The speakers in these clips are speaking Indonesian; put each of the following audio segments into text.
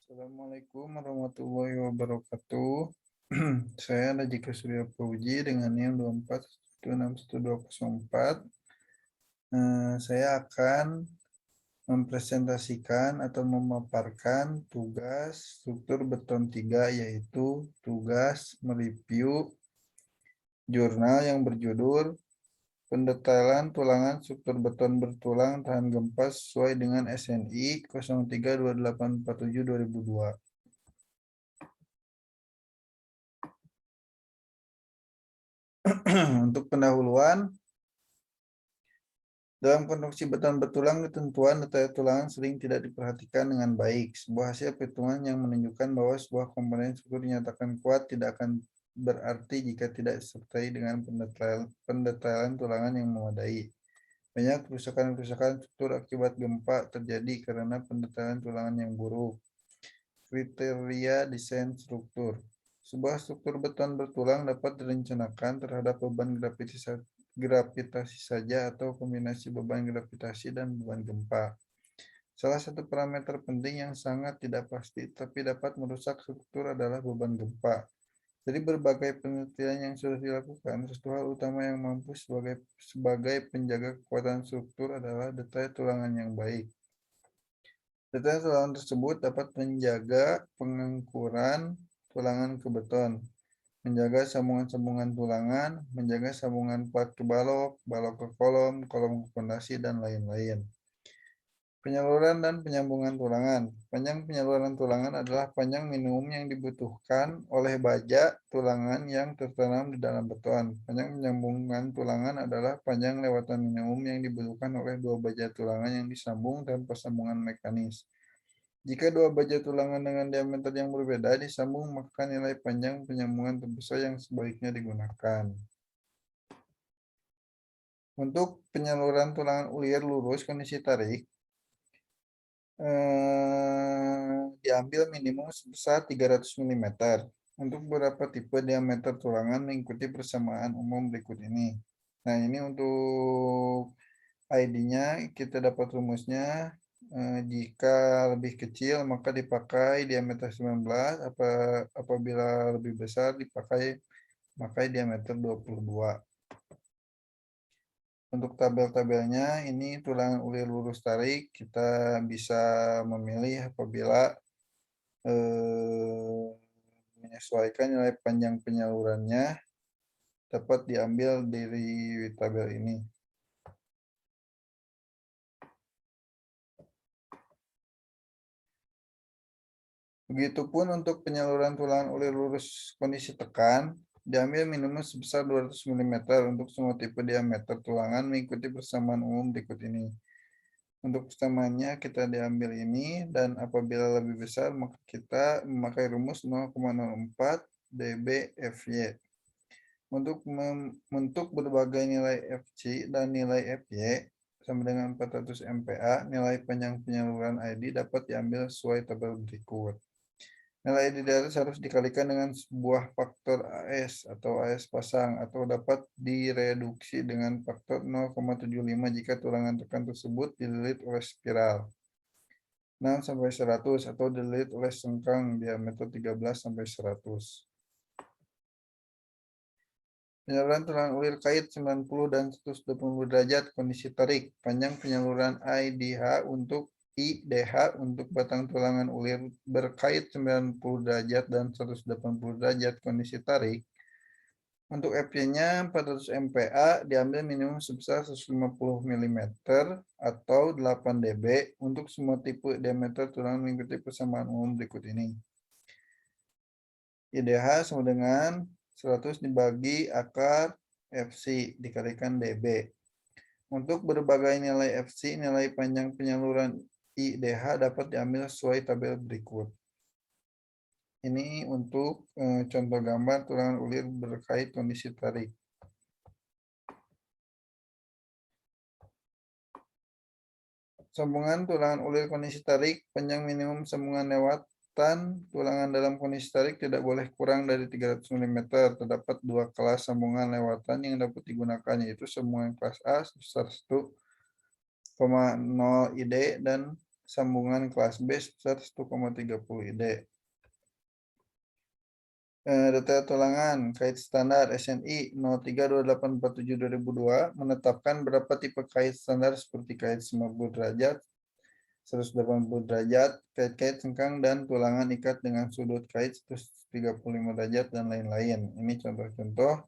Assalamualaikum warahmatullahi wabarakatuh. Saya Najika Surya Puji dengan NIM 24.161.204. Saya akan mempresentasikan atau memaparkan tugas struktur beton 3, yaitu tugas mereview jurnal yang berjudul Pendetailan tulangan struktur beton bertulang tahan gempa sesuai dengan SNI 032847/2002. Untuk pendahuluan, dalam konstruksi beton bertulang, ketentuan detail tulangan sering tidak diperhatikan dengan baik. Sebuah hasil perhitungan yang menunjukkan bahwa sebuah komponen struktur dinyatakan kuat tidak akan berarti jika tidak disertai dengan pendetailan tulangan yang memadai. Banyak kerusakan-kerusakan struktur akibat gempa terjadi karena pendetailan tulangan yang buruk. Kriteria desain struktur. Sebuah struktur beton bertulang dapat direncanakan terhadap beban gravitasi saja atau kombinasi beban gravitasi dan beban gempa. Salah satu parameter penting yang sangat tidak pasti tapi dapat merusak struktur adalah beban gempa. Dari berbagai penelitian yang sudah dilakukan, satu hal utama yang mampu sebagai penjaga kekuatan struktur adalah detail tulangan yang baik. Detail tulangan tersebut dapat menjaga pengangkuran tulangan ke beton, menjaga sambungan-sambungan tulangan, menjaga sambungan plat ke balok, balok ke kolom, kolom ke fondasi, dan lain-lain. Penyaluran dan penyambungan tulangan. Panjang penyaluran tulangan adalah panjang minimum yang dibutuhkan oleh baja tulangan yang tertanam di dalam beton. Panjang penyambungan tulangan adalah panjang lewatan minimum yang dibutuhkan oleh dua baja tulangan yang disambung tanpa sambungan mekanis. Jika dua baja tulangan dengan diameter yang berbeda disambung, maka nilai panjang penyambungan terbesar yang sebaiknya digunakan. Untuk penyaluran tulangan ulir lurus kondisi tarik, diambil minimum sebesar 300 mm. Untuk beberapa tipe diameter tulangan mengikuti persamaan umum berikut ini. Nah, ini untuk ID-nya kita dapat rumusnya. Jika lebih kecil maka dipakai diameter 19, apabila lebih besar dipakai diameter 22. Untuk tabel-tabelnya, ini tulangan ulir lurus tarik, kita bisa memilih apabila menyesuaikan nilai panjang penyalurannya dapat diambil dari tabel ini. Begitupun untuk penyaluran tulangan ulir lurus kondisi tekan, diambil minimum sebesar 200 mm untuk semua tipe diameter tulangan mengikuti persamaan umum berikut ini. Untuk persamaannya kita diambil ini, dan apabila lebih besar maka kita memakai rumus 0,04 dB Fy. Untuk berbagai nilai Fc dan nilai Fy sama dengan 400 MPa, nilai panjang penyaluran ID dapat diambil sesuai tabel berikut. Nilai ID di atas harus dikalikan dengan sebuah faktor AS atau AS pasang, atau dapat direduksi dengan faktor 0,75 jika tulangan tekan tersebut dililit oleh spiral 6-100 atau dililit oleh sengkang diameter 13-100. Penyaluran tulangan ulir kait 90 dan 180 derajat kondisi tarik. Panjang penyaluran IDH untuk batang tulangan ulir berkait 90 derajat dan 180 derajat kondisi tarik. Untuk Fy-nya 400 MPa diambil minimum sebesar 150 mm atau 8 dB untuk semua tipe diameter tulangan mengikuti persamaan umum berikut ini. IDH sama dengan 100 dibagi akar Fc dikalikan dB. Untuk berbagai nilai Fc, nilai panjang penyaluran IDH dapat diambil sesuai tabel berikut. Ini untuk contoh gambar tulangan ulir berkait kondisi tarik. Sambungan tulangan ulir kondisi tarik, panjang minimum sambungan lewatan tulangan dalam kondisi tarik tidak boleh kurang dari 300 mm. Terdapat dua kelas sambungan lewatan yang dapat digunakan, yaitu sambungan kelas A sebesar 1,0 ID dan sambungan kelas B sebesar 1,30 ID. Detail tulangan kait standar SNI 032847/2002 menetapkan berapa tipe kait standar seperti kait 90 derajat, 180 derajat, kait-kait sengkang dan tulangan ikat dengan sudut kait 135 derajat dan lain-lain. Ini contoh-contoh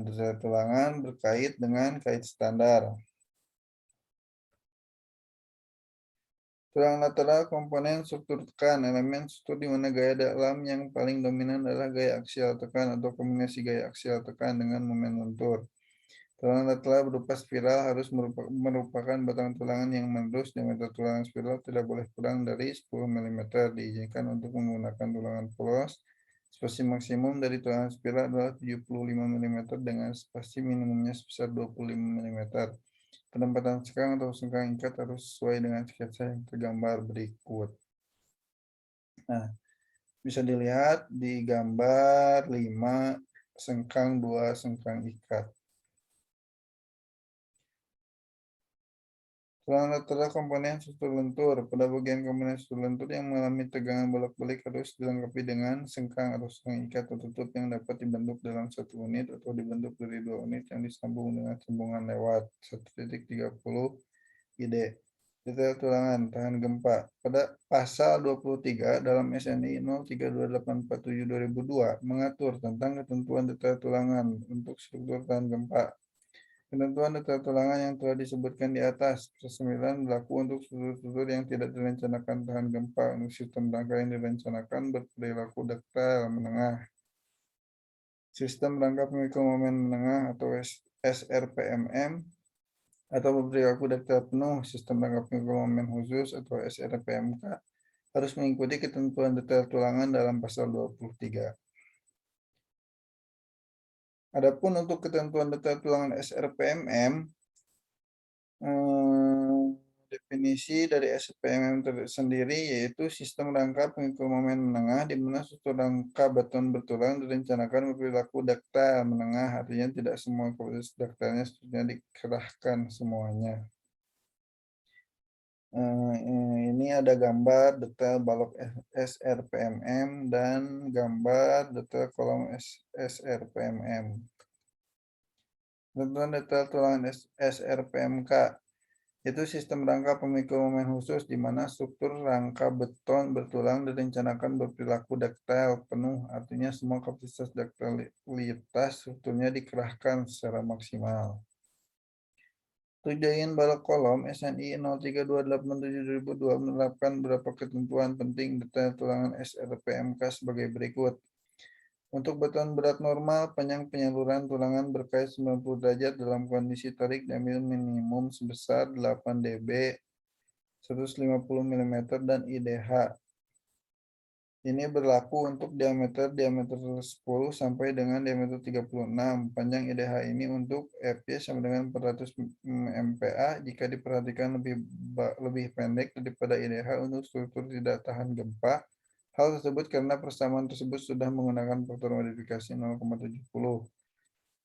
detail tulangan berkait dengan kait standar. Tulang lateral komponen struktur tekan, elemen struktur di mana gaya dalam yang paling dominan adalah gaya aksial tekan atau kombinasi gaya aksial tekan dengan momen lentur. Tulang lateral berupa spiral harus merupakan batang tulangan yang melurus. Diameter tulangan spiral tidak boleh kurang dari 10 mm. Diizinkan untuk menggunakan tulangan polos. Spasi maksimum dari tulangan spiral adalah 75 mm dengan spasi minimumnya sebesar 25 mm. Penempatan sengkang atau sengkang ikat harus sesuai dengan sketsa yang tergambar berikut. Nah, bisa dilihat di gambar 5 sengkang 2 sengkang ikat. Tulang lateral komponen struktur lentur. Pada bagian komponen struktur lentur yang mengalami tegangan bolak-balik harus dilengkapi dengan sengkang atau sengkang ikat tertutup yang dapat dibentuk dalam satu unit atau dibentuk dari 2 unit yang disambung dengan sambungan lewat 1.30 ID. Detail tulangan tahan gempa. Pada pasal 23 dalam SNI 032847/2002 mengatur tentang ketentuan detail tulangan untuk struktur tahan gempa. Ketentuan detail tulangan yang telah disebutkan di atas, pasal 9 berlaku untuk struktur-struktur yang tidak direncanakan tahan gempa. Untuk sistem rangka yang direncanakan berperilaku daktil menengah. Sistem rangka pemikul momen menengah atau SRPMM atau berperilaku daktil penuh, sistem rangka pemikul momen khusus atau SRPMK harus mengikuti ketentuan detail tulangan dalam pasal 23. Adapun untuk ketentuan detail tulangan SRPMM, definisi dari SPMM sendiri yaitu sistem rangka pengikut momen menengah di mana struktur rangka beton bertulang direncanakan berperilaku daktil menengah, artinya tidak semua kualitas daktilnya seterusnya dikerahkan semuanya. Ini ada gambar detail balok SRPMM dan gambar detail kolom SRPMM. Ketentuan detail tulangan SRPMK itu sistem rangka pemikul momen khusus di mana struktur rangka beton bertulang direncanakan berperilaku daktil penuh, artinya semua kapasitas daktilitas strukturnya dikerahkan secara maksimal. Tujuan balok kolom SNI 032847/2002 menerapkan beberapa ketentuan penting detail tulangan SRPMK sebagai berikut. Untuk beton berat normal, panjang penyaluran tulangan berkait 90 derajat dalam kondisi tarik diambil minimum sebesar 8 dB, 150 mm, dan IDH. Ini berlaku untuk diameter 10 sampai dengan diameter 36. Panjang IDH ini untuk FY sama dengan 400 MPa jika diperhatikan lebih pendek daripada IDH untuk struktur tidak tahan gempa. Hal tersebut karena persamaan tersebut sudah menggunakan faktor modifikasi 0,70,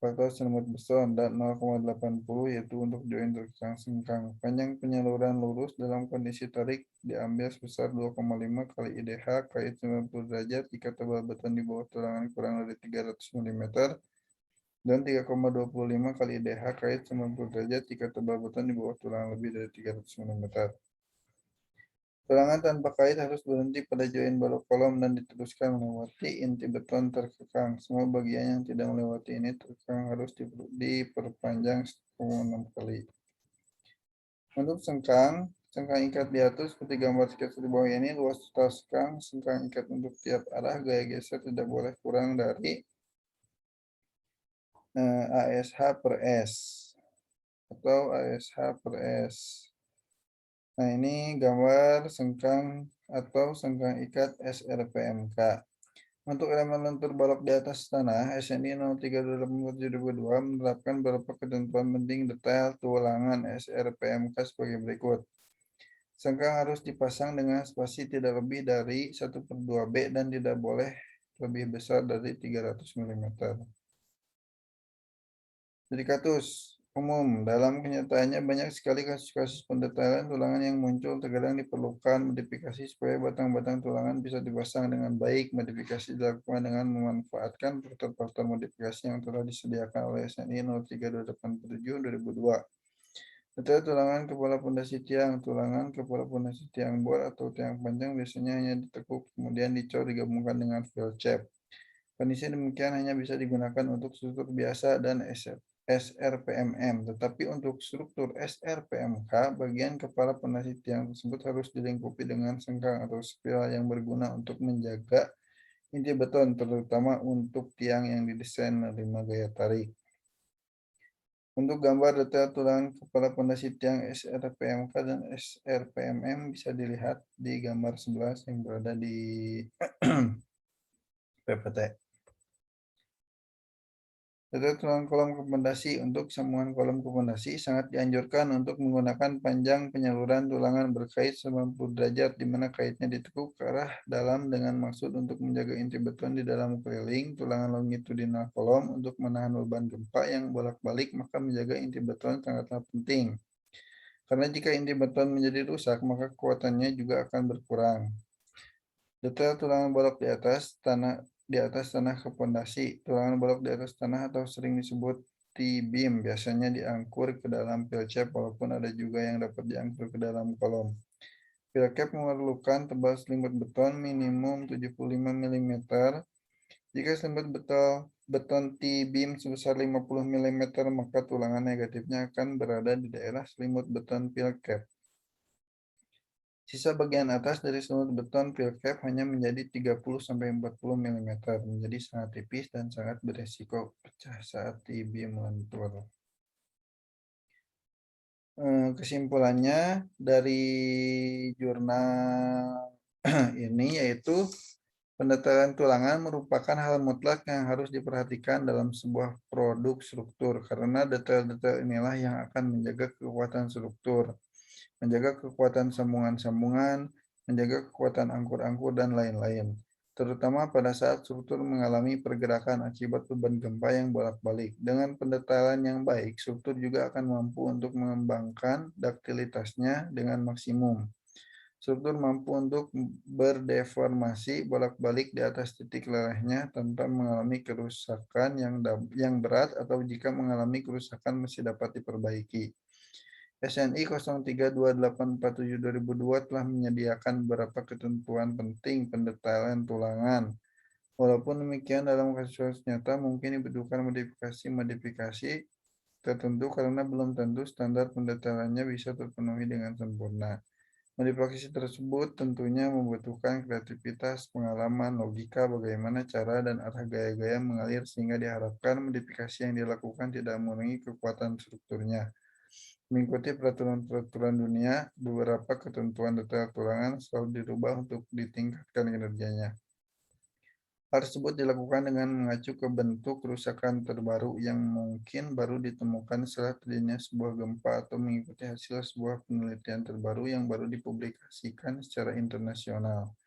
faktor selimut beson, dan 0,80 yaitu untuk join terkekang sengkang. Panjang penyaluran lurus dalam kondisi tarik diambil sebesar 2,5 kali IDH kait 90 derajat jika tebal beton di bawah tulangan kurang dari 300 mm dan 3,25 kali IDH kait 90 derajat jika tebal beton di bawah tulangan lebih dari 300 mm. Tulangan tanpa kait harus berhenti pada join balok kolom dan diteruskan melewati inti beton terkekang. Semua bagian yang tidak melewati ini terkekang harus diperpanjang 6 kali. Untuk sengkang ikat di atas seperti gambar sketsa di bawah ini, luas total sengkang ikat untuk tiap arah, gaya geser tidak boleh kurang dari ASH per S atau ASH per S. Nah, ini gambar sengkang atau sengkang ikat SRPMK. Untuk elemen lentur balok di atas tanah, SNI 0328/2002 menerapkan beberapa ketentuan penting detail tulangan SRPMK sebagai berikut. Sengkang harus dipasang dengan spasi tidak lebih dari 1/2B dan tidak boleh lebih besar dari 300 mm. Dedikatus. umum. Dalam kenyataannya banyak sekali kasus-kasus pendetailan tulangan yang muncul. Terkadang diperlukan modifikasi supaya batang-batang tulangan bisa dipasang dengan baik. Modifikasi dilakukan dengan memanfaatkan faktor-faktor modifikasi yang telah disediakan oleh SNI 032847/2002. Detail tulangan kepala pondasi tiang. Tulangan kepala pondasi tiang bor atau tiang panjang biasanya hanya ditekuk, kemudian dicor digabungkan dengan Velcap. Kondisi demikian hanya bisa digunakan untuk struktur biasa dan SRPMM, tetapi untuk struktur SRPMK, bagian kepala pondasi tiang tersebut harus dilingkupi dengan sengkang atau spiral yang berguna untuk menjaga inti beton, terutama untuk tiang yang didesain menerima gaya tarik. Untuk gambar detail tulangan kepala pondasi tiang SRPMK dan SRPMM bisa dilihat di gambar 11 yang berada di PPT. Detail tulangan kolom komandasi. Untuk sambungan kolom komandasi sangat dianjurkan untuk menggunakan panjang penyaluran tulangan berkait 90 derajat di mana kaitnya ditekuk ke arah dalam dengan maksud untuk menjaga inti beton di dalam keliling tulangan longitudinal kolom untuk menahan beban gempa yang bolak-balik, maka menjaga inti beton sangatlah penting. Karena jika inti beton menjadi rusak, maka kekuatannya juga akan berkurang. Detail tulangan bolok di atas tanah ke pondasi. Tulangan bolok di atas tanah atau sering disebut T-beam biasanya diangkur ke dalam pilcap, walaupun ada juga yang dapat diangkur ke dalam kolom. Pilcap memerlukan tebal selimut beton minimum 75 mm. Jika selimut beton T-beam sebesar 50 mm, maka tulangan negatifnya akan berada di daerah selimut beton pilcap. Sisa bagian atas dari selimut beton pilcap hanya menjadi 30-40 mm, menjadi sangat tipis dan sangat beresiko pecah saat T-beam melentur. Kesimpulannya dari jurnal ini yaitu pendetailan tulangan merupakan hal mutlak yang harus diperhatikan dalam sebuah produk struktur karena detail-detail inilah yang akan menjaga kekuatan struktur, menjaga kekuatan sambungan-sambungan, menjaga kekuatan angkur-angkur, dan lain-lain. Terutama pada saat struktur mengalami pergerakan akibat beban gempa yang bolak-balik. Dengan pendetailan yang baik, struktur juga akan mampu untuk mengembangkan daktilitasnya dengan maksimum. Struktur mampu untuk berdeformasi bolak-balik di atas titik lelehnya tanpa mengalami kerusakan yang berat, atau jika mengalami kerusakan masih dapat diperbaiki. SNI 032847/2002 telah menyediakan beberapa ketentuan penting pendetailan tulangan. Walaupun demikian, dalam kasus nyata mungkin dibutuhkan modifikasi tertentu karena belum tentu standar pendetailannya bisa terpenuhi dengan sempurna. Modifikasi tersebut tentunya membutuhkan kreativitas, pengalaman, logika, bagaimana cara dan arah gaya-gaya mengalir sehingga diharapkan modifikasi yang dilakukan tidak mengurangi kekuatan strukturnya. Mengikuti peraturan-peraturan dunia, beberapa ketentuan detail tulangan selalu dirubah untuk ditingkatkan kinerjanya. Hal tersebut dilakukan dengan mengacu ke bentuk kerusakan terbaru yang mungkin baru ditemukan setelah terjadinya sebuah gempa atau mengikuti hasil sebuah penelitian terbaru yang baru dipublikasikan secara internasional.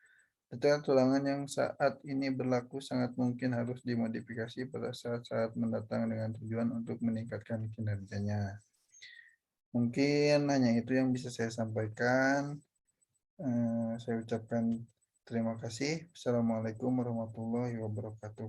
Detail tulangan yang saat ini berlaku sangat mungkin harus dimodifikasi pada saat-saat mendatang dengan tujuan untuk meningkatkan kinerjanya. Mungkin hanya itu yang bisa saya sampaikan. Saya ucapkan terima kasih. Assalamualaikum warahmatullahi wabarakatuh.